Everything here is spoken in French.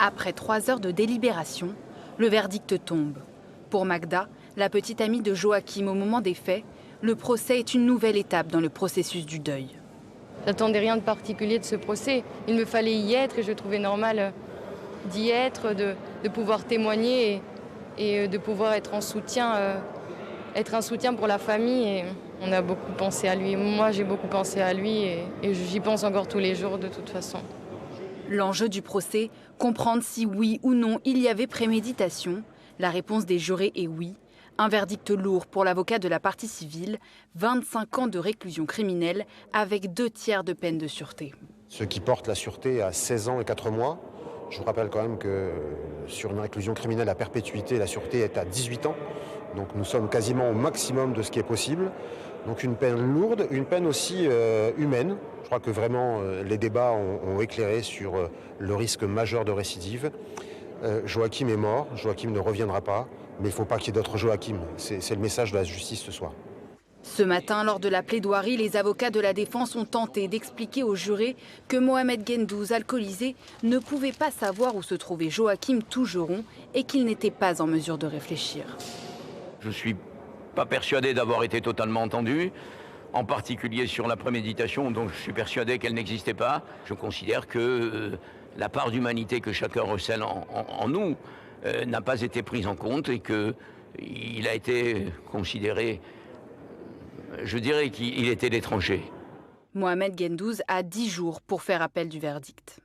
Après 3 heures de délibération, le verdict tombe. Pour Magda, la petite amie de Joachim au moment des faits, le procès est une nouvelle étape dans le processus du deuil. J'attendais rien de particulier de ce procès. Il me fallait y être et je trouvais normal d'y être, de pouvoir témoigner et de pouvoir être un soutien pour la famille. Et on a beaucoup pensé à lui. Moi, j'ai beaucoup pensé à lui et j'y pense encore tous les jours de toute façon. L'enjeu du procès, comprendre si oui ou non il y avait préméditation. La réponse des jurés est oui. Un verdict lourd pour l'avocat de la partie civile, 25 ans de réclusion criminelle avec 2/3 de peine de sûreté. Ceux qui portent la sûreté à 16 ans et 4 mois. Je vous rappelle quand même que sur une réclusion criminelle à perpétuité, la sûreté est à 18 ans. Donc nous sommes quasiment au maximum de ce qui est possible. Donc une peine lourde, une peine aussi humaine. Je crois que vraiment les débats ont éclairé sur le risque majeur de récidive. Joachim est mort, Joachim ne reviendra pas, mais il ne faut pas qu'il y ait d'autres Joachim. C'est le message de la justice ce soir. Ce matin, lors de la plaidoirie, les avocats de la défense ont tenté d'expliquer aux jurés que Mohamed Guendouzi, alcoolisé, ne pouvait pas savoir où se trouvait Joachim Tougeron et qu'il n'était pas en mesure de réfléchir. Je ne suis pas persuadé d'avoir été totalement entendu, en particulier sur la préméditation, dont je suis persuadé qu'elle n'existait pas. Je considère que la part d'humanité que chacun recèle en nous n'a pas été prise en compte et qu'il a été considéré, je dirais qu'il était l'étranger. Mohamed Guendouzi a 10 jours pour faire appel du verdict.